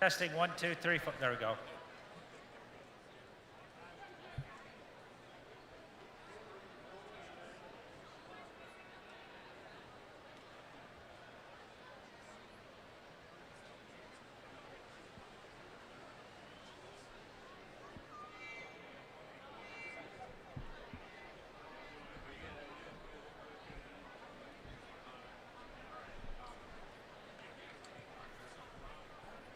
Testing, 1, 2, 3, 4. There we go.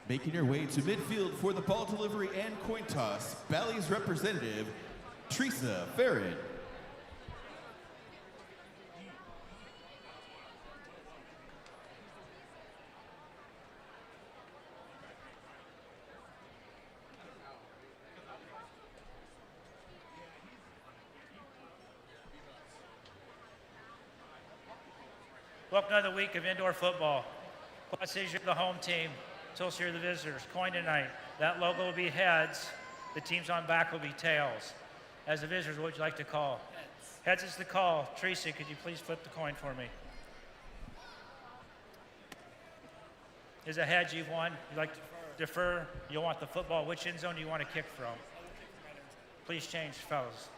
Making her way to midfield for the ball delivery and coin toss, Bally's representative, Teresa Farron. Welcome to another week of indoor football. Quad Cities, you're the home team. Tulsa, you're the visitors. Coin tonight. That logo will be heads. The teams on back will be tails. As the visitors, what would you like to call? Heads. Heads is the call. Tracy, could you please flip the coin for me? Is it heads you've won? You'd like to defer? You'll want the football. Which end zone do you want to kick from? Please change, fellas.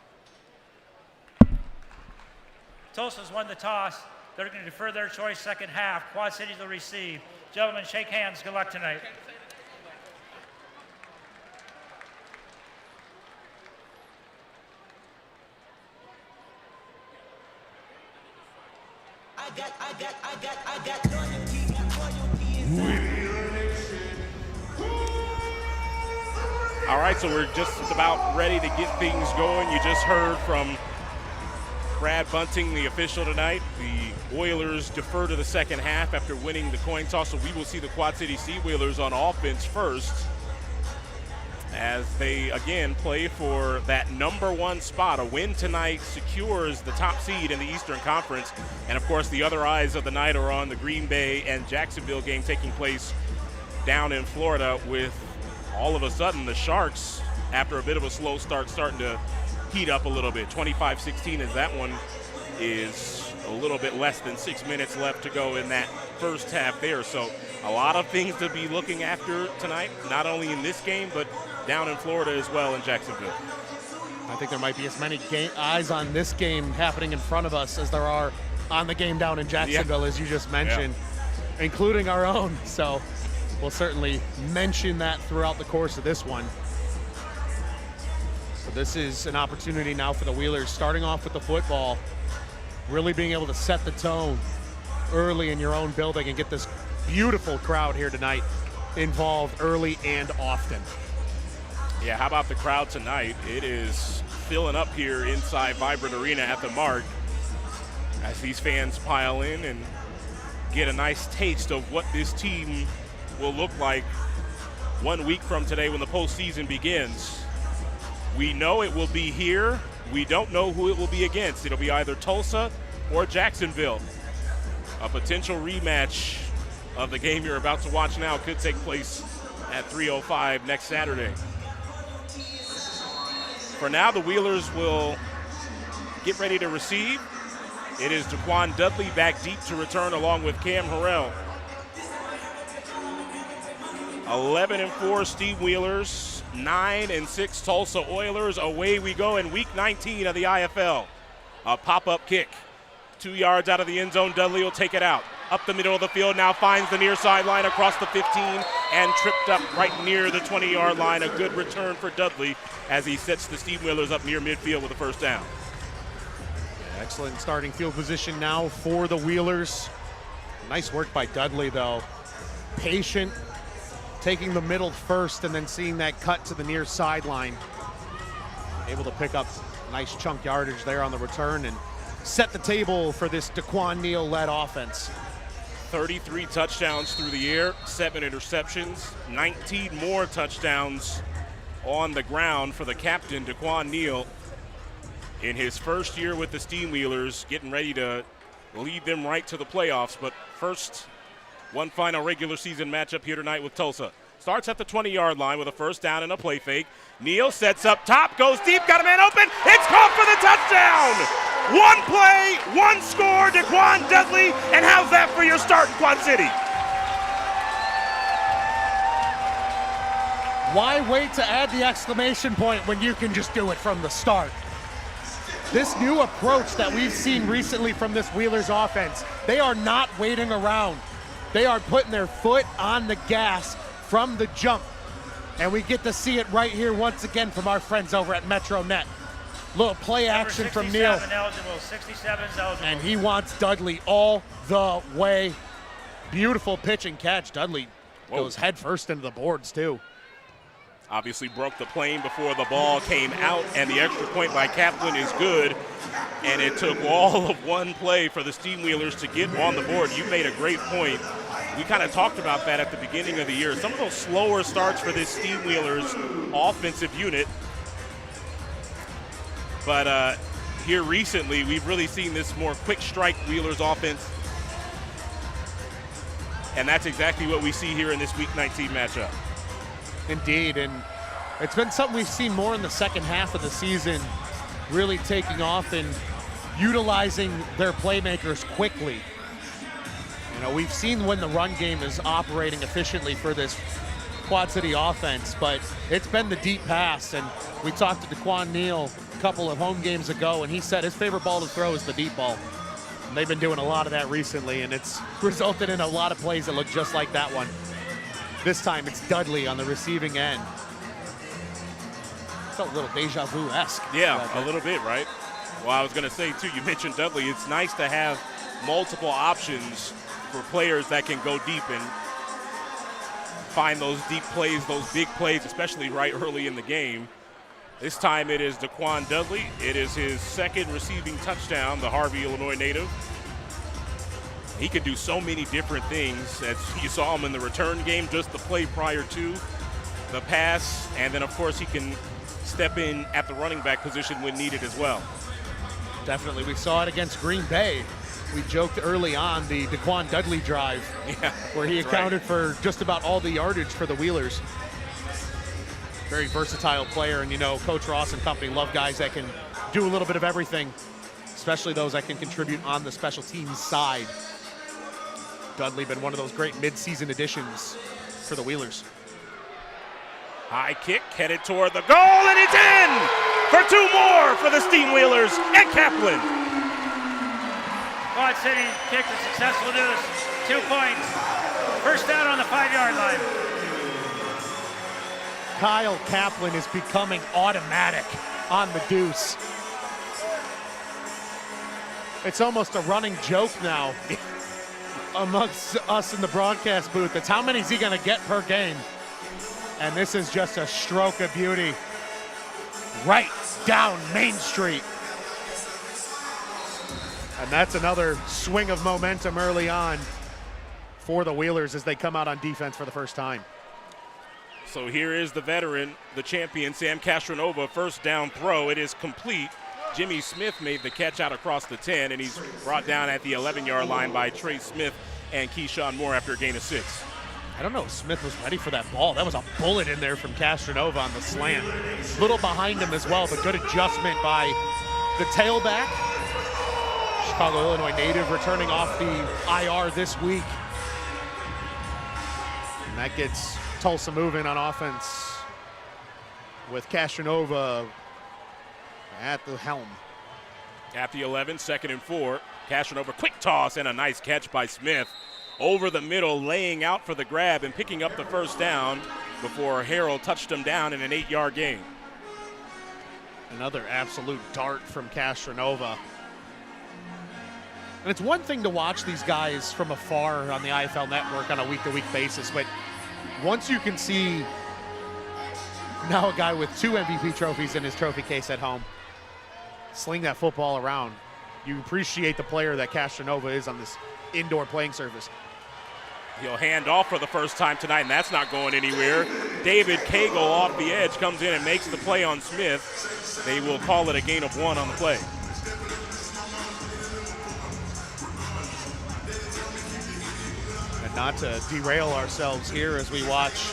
Tulsa's won the toss. They're going to defer their choice second half. Quad Cities will receive. Gentlemen, shake hands. Good luck tonight. I got loyalty. All right, so we're just about ready to get things going. You just heard from Brad Bunting, the official tonight. The Oilers defer to the second half after winning the coin toss, so we will see the Quad City Steamwheelers on offense first as they, again, play for that #1 spot. A win tonight secures the top seed in the Eastern Conference. And, of course, the other eyes of the night are on the Green Bay and Jacksonville game taking place down in Florida, with all of a sudden the Sharks, after a bit of a slow start, starting to heat up a little bit. 25-16 as that one is a little bit less than 6 minutes left to go in that first half there. So a lot of things to be looking after tonight, not only in this game, but down in Florida as well in Jacksonville. I think there might be as many eyes on this game happening in front of us as there are on the game down in Jacksonville, as you just mentioned, including our own. So we'll certainly mention that throughout the course of this one. So this is an opportunity now for the Wheelers, starting off with the football, really being able to set the tone early in your own building and get this beautiful crowd here tonight involved early and often. Yeah, how about the crowd tonight? It is filling up here inside Vibrant Arena at the Mark as these fans pile in and get a nice taste of what this team will look like 1 week from today when the postseason begins. We know it will be here. We don't know who it will be against. It'll be either Tulsa or Jacksonville. A potential rematch of the game you're about to watch now could take place at 3:05 next Saturday. For now, the Wheelers will get ready to receive. It is Daquan Dudley back deep to return along with Cam Harrell. 11-4 Steamwheelers, 9-6 Tulsa Oilers. Away we go in week 19 of the IFL. A pop-up kick. 2 yards out of the end zone. Dudley will take it out. Up the middle of the field, now finds the near sideline across the 15 and tripped up right near the 20-yard line. A good return for Dudley as he sets the Steamwheelers up near midfield with a first down. Excellent starting field position now for the Wheelers. Nice work by Dudley, though. Patient, taking the middle first and then seeing that cut to the near sideline. Able to pick up a nice chunk yardage there on the return and set the table for this Daquan Neal-led offense. 33 touchdowns through the air, 7 interceptions, 19 more touchdowns on the ground for the captain, Daquan Neal, in his first year with the Steamwheelers, getting ready to lead them right to the playoffs. But first, one final regular season matchup here tonight with Tulsa. Starts at the 20-yard line with a first down and a play fake. Neal sets up top, goes deep, got a man open. It's caught for the touchdown! One play, one score, Daquan Dudley, and how's that for your start in Quad City? Why wait to add the exclamation point when you can just do it from the start? This new approach that we've seen recently from this Wheelers offense, they are not waiting around. They are putting their foot on the gas from the jump. And we get to see it right here once again from our friends over at MetroNet. Little play action from Neil. 67's eligible. And he wants Dudley all the way. Beautiful pitch and catch. Dudley goes head first into the boards too. Obviously broke the plane before the ball came out, and the extra point by Kaplan is good. And it took all of one play for the Steamwheelers to get on the board. You made a great point. We kind of talked about that at the beginning of the year. Some of those slower starts for this Steamwheelers offensive unit. But here recently, we've really seen this more quick strike Wheelers offense. And that's exactly what we see here in this Week 19 matchup. Indeed, and it's been something we've seen more in the second half of the season, really taking off and utilizing their playmakers quickly. You know, we've seen when the run game is operating efficiently for this Quad City offense, but it's been the deep pass, and we talked to DeQuan Neal a couple of home games ago, and he said his favorite ball to throw is the deep ball. And they've been doing a lot of that recently, and it's resulted in a lot of plays that look just like that one. This time it's Dudley on the receiving end. It's a little deja vu-esque. Yeah, a little bit, right? Well, I was going to say, too, you mentioned Dudley. It's nice to have multiple options for players that can go deep and find those deep plays, those big plays, especially right early in the game. This time it is DeQuan Dudley. It is his second receiving touchdown, the Harvey, Illinois native. He can do so many different things, as you saw him in the return game, just the play prior to the pass, and then, of course, he can step in at the running back position when needed as well. Definitely. We saw it against Green Bay. We joked early on the DeQuan Dudley drive, where he accounted for just about all the yardage for the Wheelers. Very versatile player, and you know, Coach Ross and company love guys that can do a little bit of everything, especially those that can contribute on the special teams side. Dudley been one of those great mid-season additions for the Wheelers. High kick headed toward the goal, and it's in for two more for the Steamwheelers and Kaplan. Quad City kicked a successful deuce. 2 points. First down on the 5-yard line. Kyle Kaplan is becoming automatic on the deuce. It's almost a running joke now amongst us in the broadcast booth. It's how many is he going to get per game? And this is just a stroke of beauty right down Main Street. And that's another swing of momentum early on for the Wheelers as they come out on defense for the first time. So here is the veteran, the champion, Sam Castronova, first down throw. It is complete. Jimmy Smith made the catch out across the 10, and he's brought down at the 11-yard line by Trey Smith and Keyshawn Moore after a gain of 6. I don't know if Smith was ready for that ball. That was a bullet in there from Castronova on the slant. Little behind him as well, but good adjustment by the tailback. Chicago, Illinois native returning off the IR this week. And that gets Tulsa moving on offense with Castronova at the helm. At the 11, 2nd and 4. Castronova, quick toss and a nice catch by Smith. Over the middle, laying out for the grab and picking up the first down before Harrell touched him down in an 8-yard gain. Another absolute dart from Castronova. And it's one thing to watch these guys from afar on the IFL Network on a week-to-week basis, but once you can see now a guy with 2 MVP trophies in his trophy case at home sling that football around, you appreciate the player that Castronova is on this indoor playing surface. He'll hand off for the first time tonight, and that's not going anywhere. David Cagle off the edge comes in and makes the play on Smith. They will call it a gain of 1 on the play. And not to derail ourselves here as we watch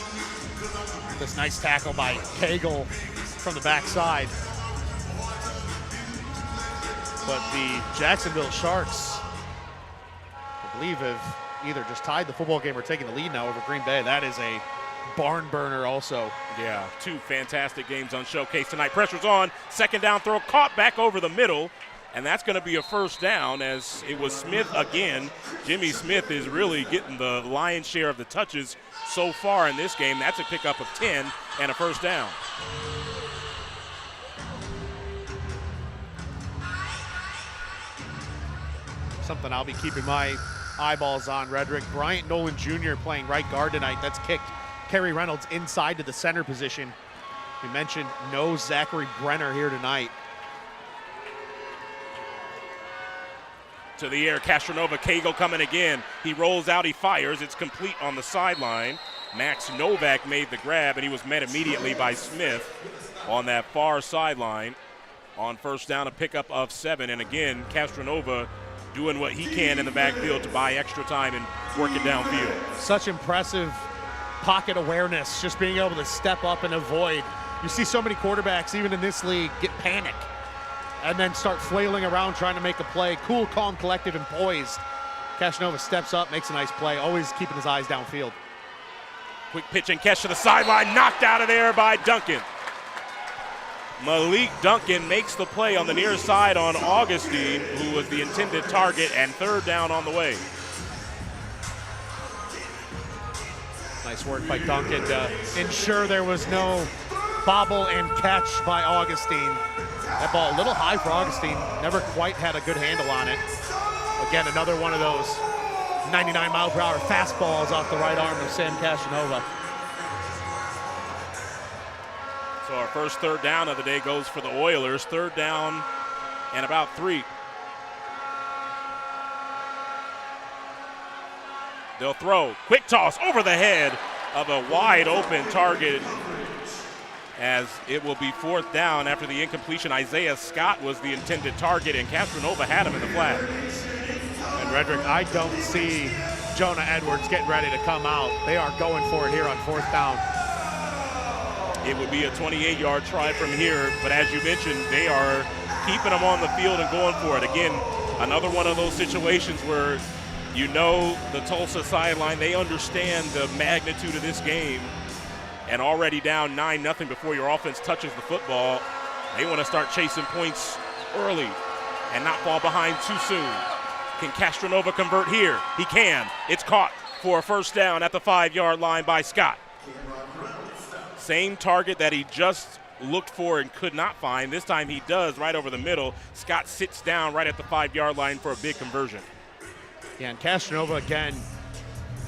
this nice tackle by Cagle from the backside. But the Jacksonville Sharks, I believe, have either just tied the football game or taken the lead now over Green Bay. That is a barn burner also. Yeah, 2 fantastic games on Showcase tonight. Pressure's on, second down throw, caught back over the middle, and that's going to be a first down as it was Smith again. Jimmy Smith is really getting the lion's share of the touches so far in this game. That's a pickup of 10 and a first down. Something I'll be keeping my eyeballs on, Redrick. Bryant Nolan Jr. playing right guard tonight. That's kicked Kerry Reynolds inside to the center position. We mentioned no Zachary Brenner here tonight. To the air, Castronova, Cagle coming again. He rolls out, he fires. It's complete on the sideline. Max Novak made the grab, and he was met immediately by Smith on that far sideline. On first down, a pickup of 7. And again, Castronova doing what he can in the backfield to buy extra time and work it downfield. Such impressive pocket awareness, just being able to step up and avoid. You see so many quarterbacks, even in this league, get panic and then start flailing around trying to make a play. Cool, calm, collected, and poised. Castronova steps up, makes a nice play, always keeping his eyes downfield. Quick pitch and catch to the sideline, knocked out of there by Duncan. Malik Duncan makes the play on the near side on Augustine, who was the intended target, and third down on the way. Nice work by Duncan to ensure there was no bobble and catch by Augustine. That ball a little high for Augustine, never quite had a good handle on it. Again, another one of those 99-mile-per-hour fastballs off the right arm of Sam Castronova. So our first third down of the day goes for the Oilers. Third down and about 3. They'll throw. Quick toss over the head of a wide open target as it will be fourth down after the incompletion. Isaiah Scott was the intended target, and Castronova had him in the flat. And Redrick, I don't see Jonah Edwards getting ready to come out. They are going for it here on fourth down. It would be a 28-yard try from here, but as you mentioned, they are keeping them on the field and going for it. Again, another one of those situations where you know the Tulsa sideline, they understand the magnitude of this game, and already down 9-0 before your offense touches the football, they want to start chasing points early and not fall behind too soon. Can Castronova convert here? He can. It's caught for a first down at the 5-yard line by Scott. Same target that he just looked for and could not find. This time he does, right over the middle. Scott sits down right at the 5-yard line for a big conversion. Yeah, and Castronova, again,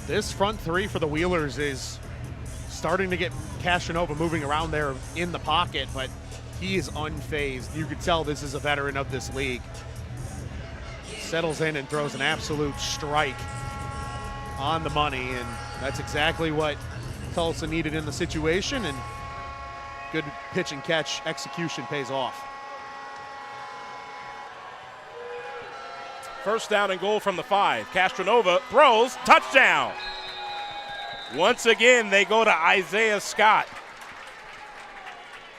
this front 3 for the Wheelers is starting to get Castronova moving around there in the pocket, but he is unfazed. You could tell this is a veteran of this league. Settles in and throws an absolute strike on the money, and that's exactly what Tulsa needed in the situation, and good pitch and catch execution pays off. First down and goal from the 5. Castronova throws, touchdown. Once again, they go to Isaiah Scott,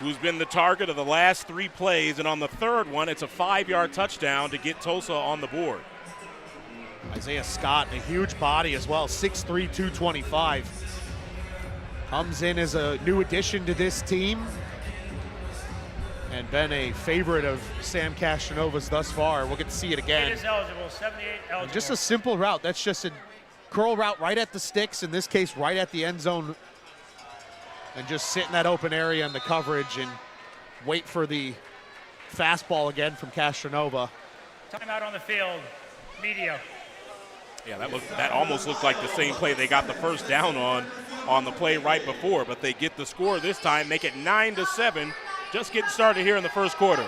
who's been the target of the last 3 plays, and on the third one, it's a 5-yard touchdown to get Tulsa on the board. Isaiah Scott, a huge body as well, 6'3", 225. Comes in as a new addition to this team and been a favorite of Sam Castronova's thus far. We'll get to see it again. It is eligible, 78 eligible. Just a simple route. That's just a curl route right at the sticks, in this case right at the end zone, and just sit in that open area in the coverage and wait for the fastball again from Castronova. Timeout on the field, media. Yeah, that almost looked like the same play they got the first down on the play right before, but they get the score this time, make it 9-7, just getting started here in the first quarter.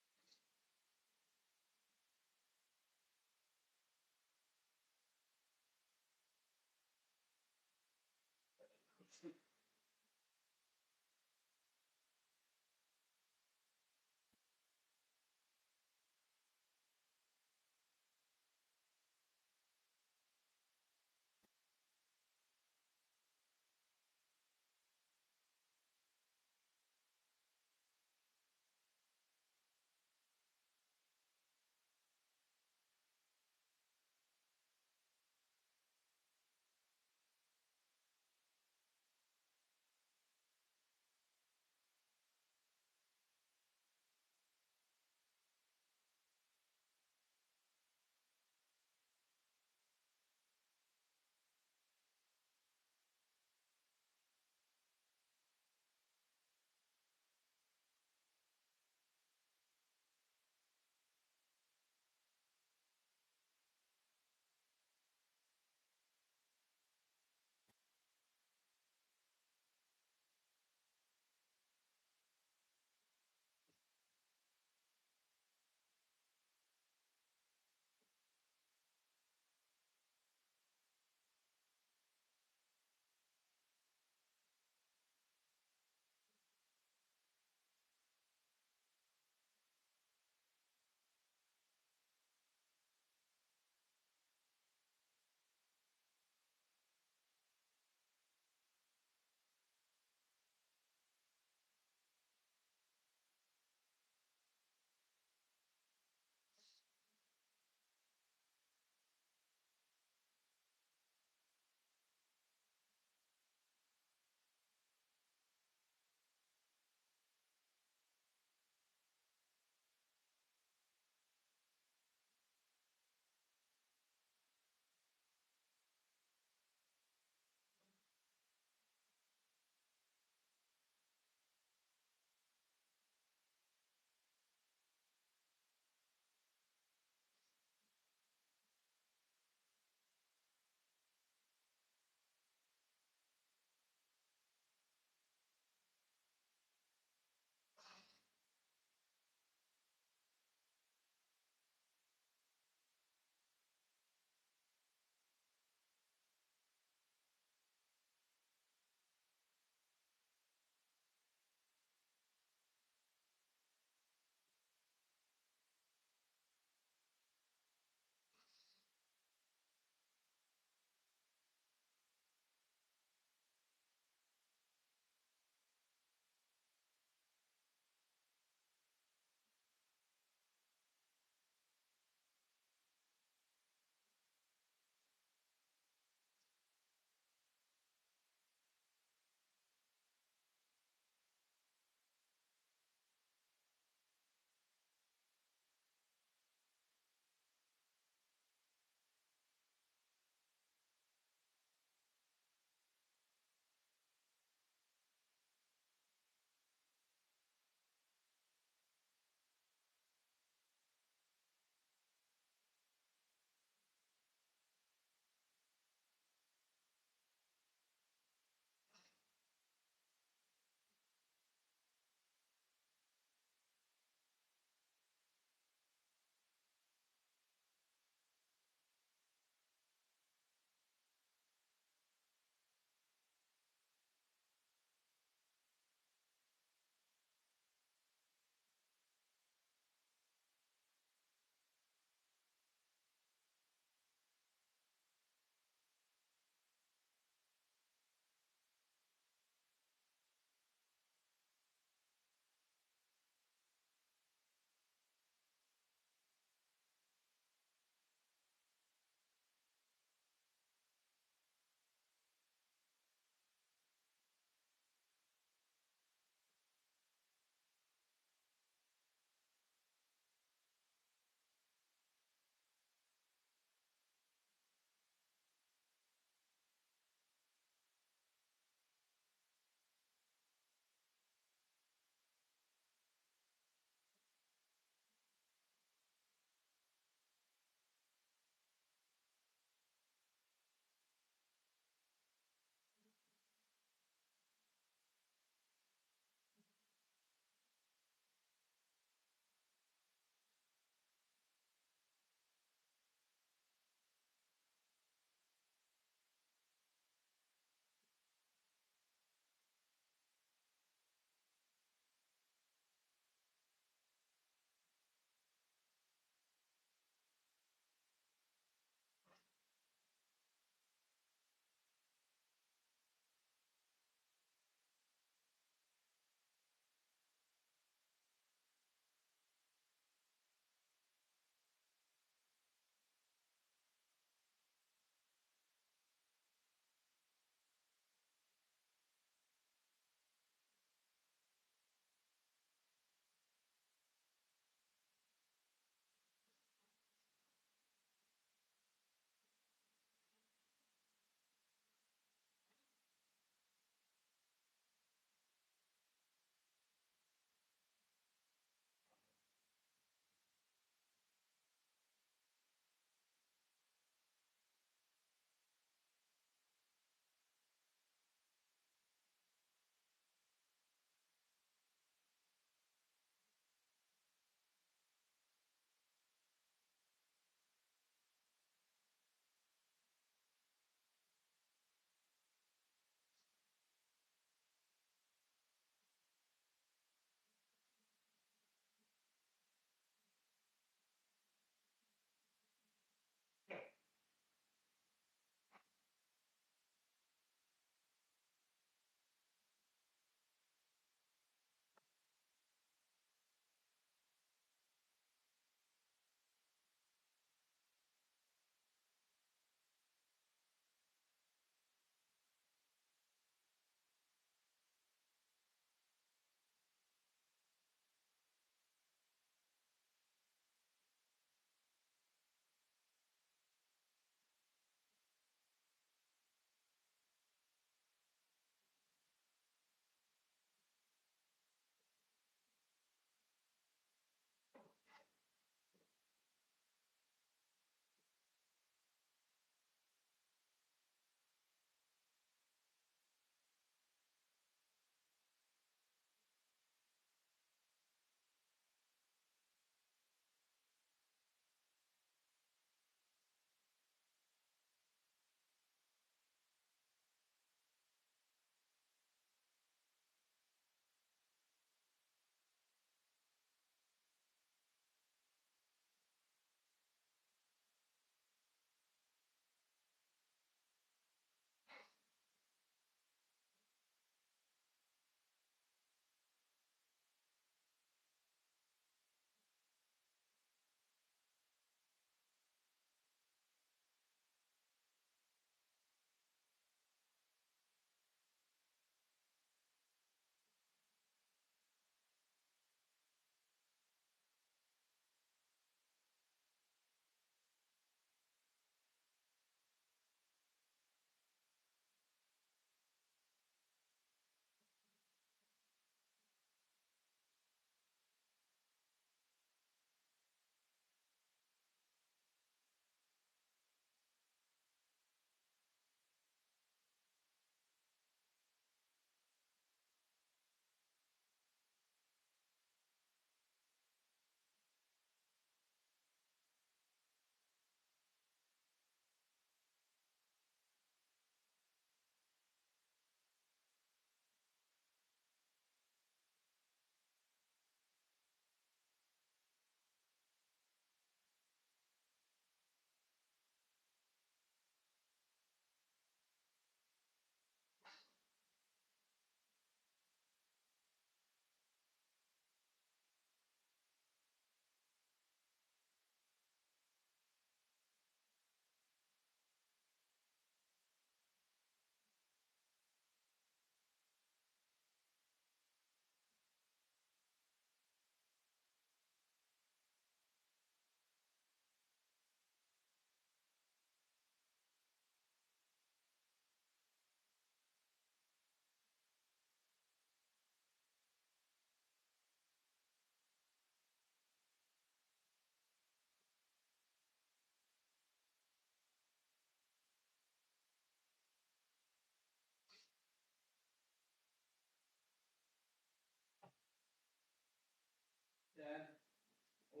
Are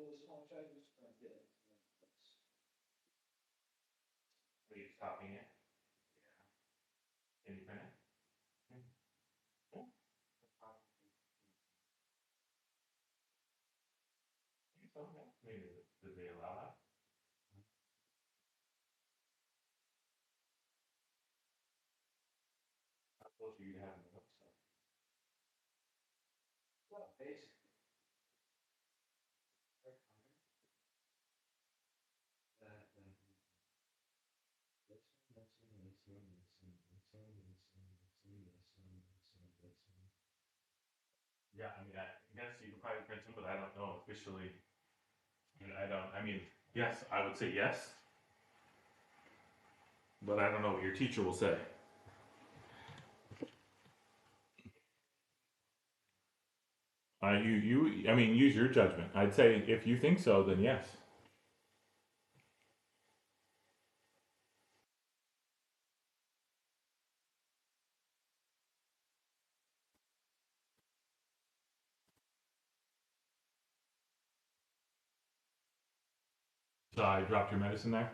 you copying it? Can you print it? Maybe, did they allow that? How close are you to having the notes? Well, basically. Yeah, I mean, I guess you could probably print them, but I don't know officially. I mean, yes, I would say yes. But I don't know what your teacher will say. I mean, use your judgment. I'd say if you think so, then yes. So I dropped your medicine there.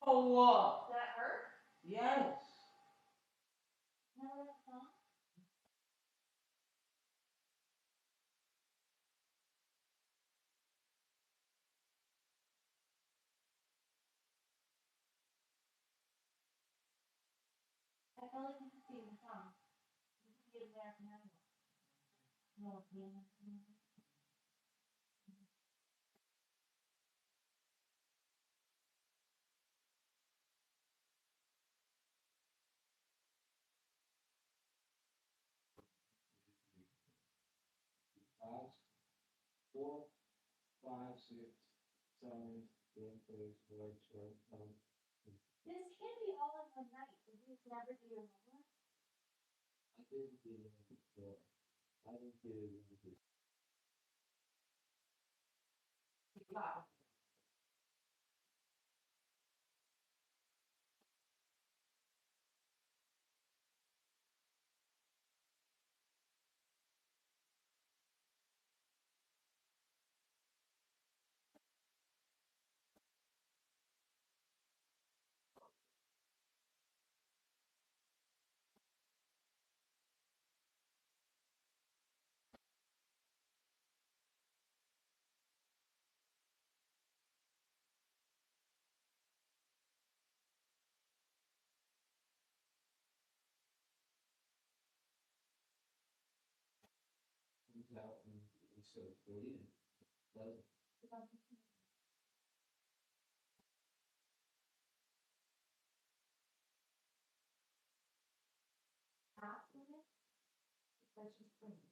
Oh, what? That hurt? Yes. No, that's not. I felt like you could see the song. You could get it there from now. No, yeah. This can't be all in one night. Did you never do your homework? Wow. Half of it, let's just bring it.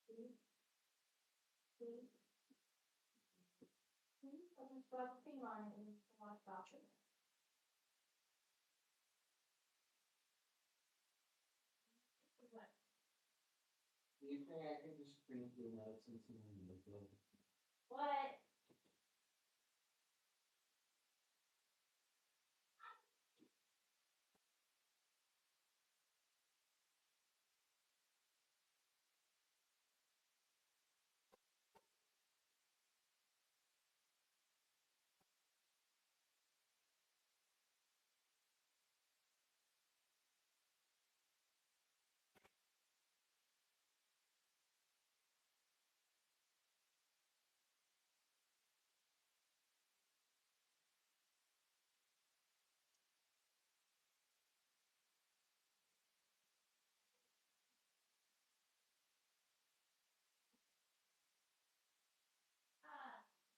See? See? See? So just rub cream on it and wash off of it. What? Do you think I can just bring the notes into the What?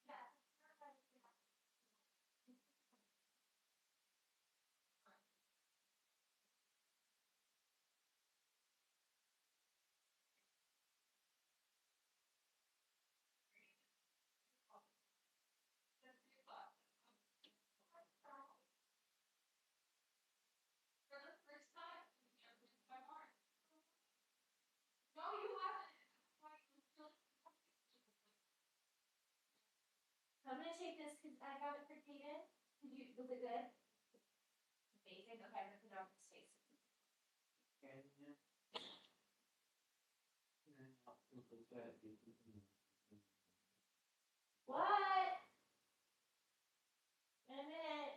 Yeah. I'm gonna take this because I got it for Kaden. Was it good? Amazing. Okay, I'm gonna put it on his face. What? In a minute.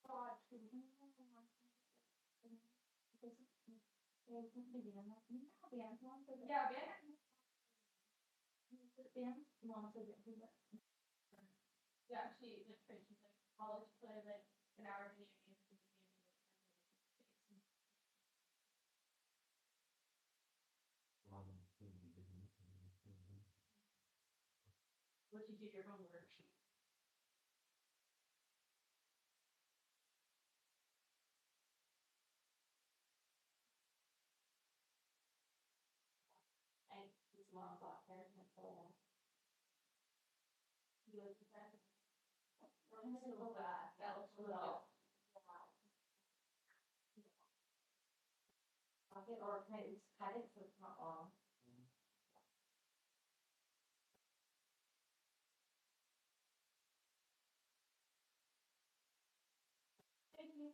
God. Yeah, Ben. Ben, mom said that he was. Yeah, she went straight to like college, put in like an hour to uni. What you do your homework. And his mom got her and he was the best. I'm just gonna go back. That looks really good. Pocket or can I just cut it so it's not long? Thank you.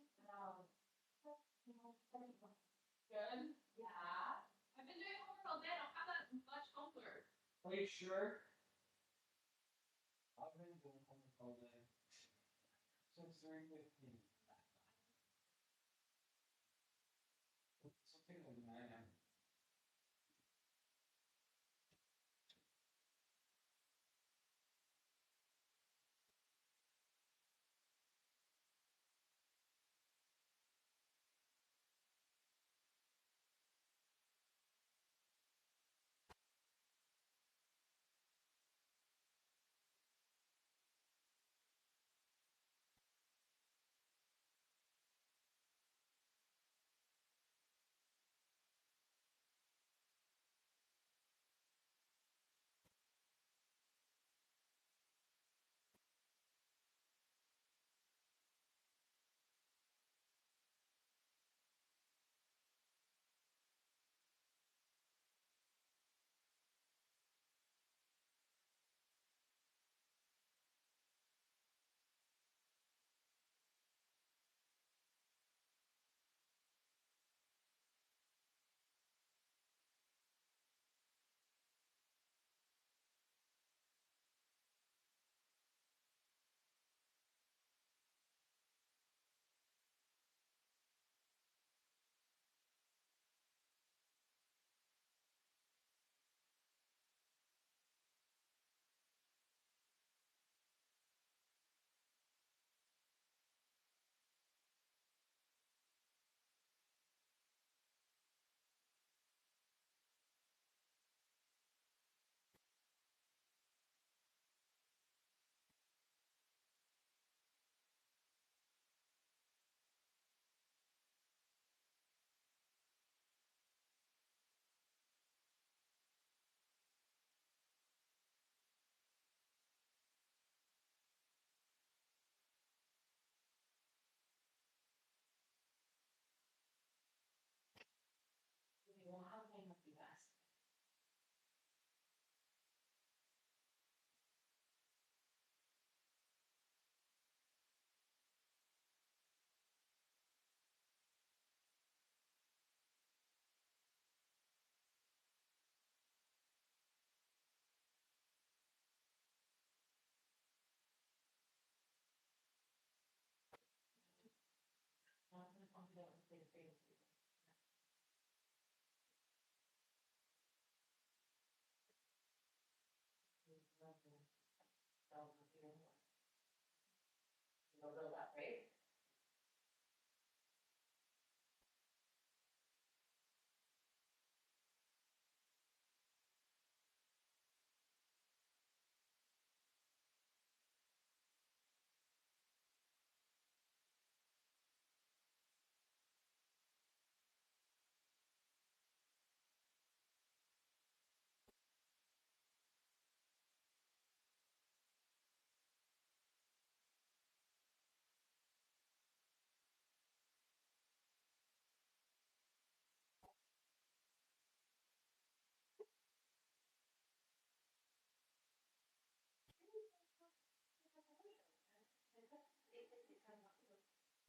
Good. Yeah. I've been doing homework all day. I don't have that much homework. Are you sure? I've been doing homework all day. Since 3:15. Something like 9.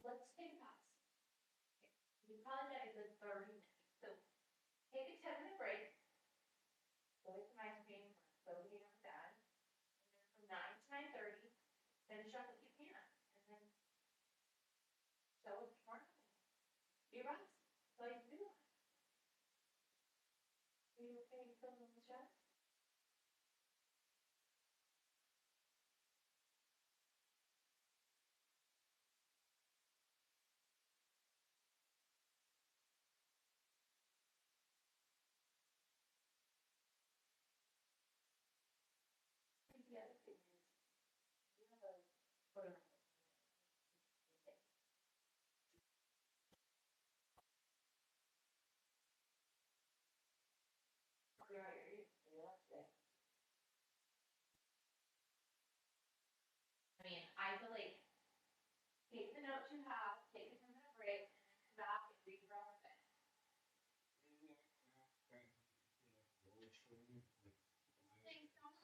let's take a pause. You probably got a good 30 minutes. So take a 10-minute break. Go get some ice cream, go get on dad. And then from 9 to 9:30, finish up what you can. And then show us more. Be right. That's all you can do. Are you okay to film the show? The other thing is, you have a photo. I mean, isolate. Take the notes you have, take a 10-minute break, and then come back and read your own thing. Thanks so much.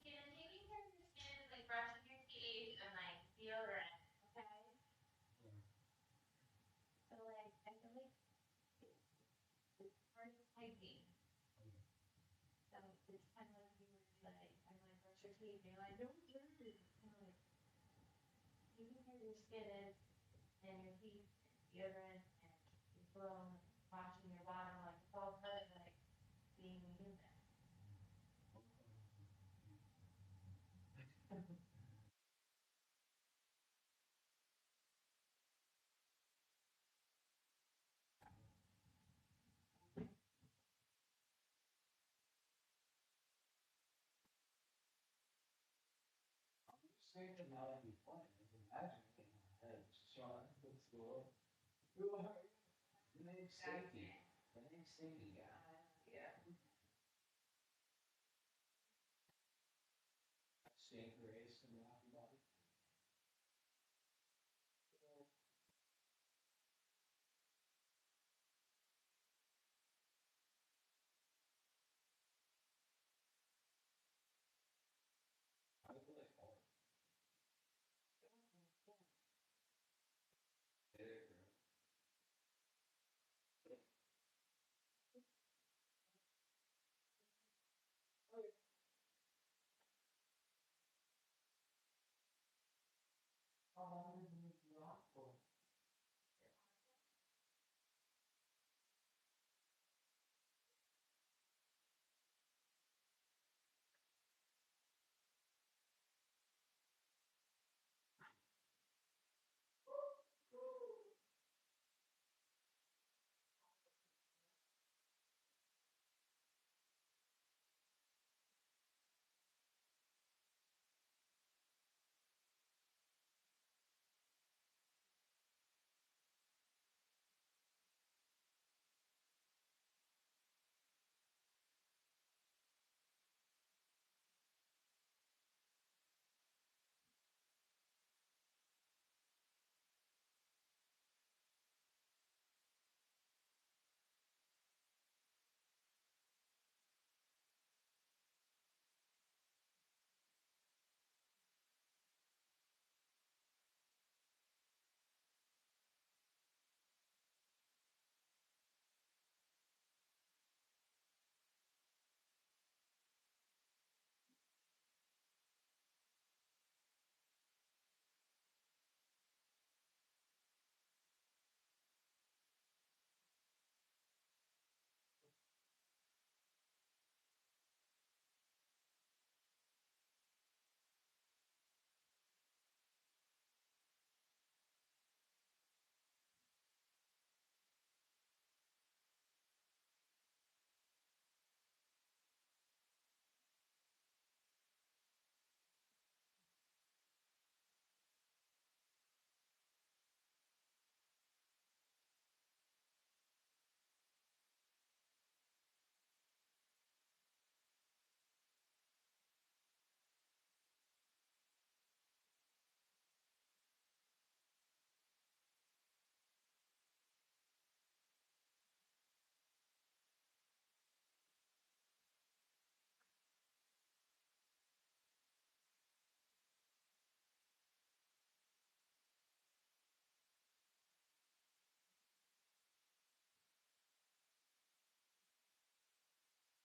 Taking care of your skin is like brushing your teeth and like deodorant, okay? So like, I feel like it's part of hygiene. So it's kind of like you were like, I'm like, brush your teeth, and you're like, don't do it. It's kind of like taking care of your skin is, and your teeth, deodorant, and your cologne, washing your bottom, like it's all part of like being human. Say to not be funny, it's a magic in my head. Sean, what's the world? Who are you? The name's Safety. The name's Safety guy. Yeah. Stink race and that.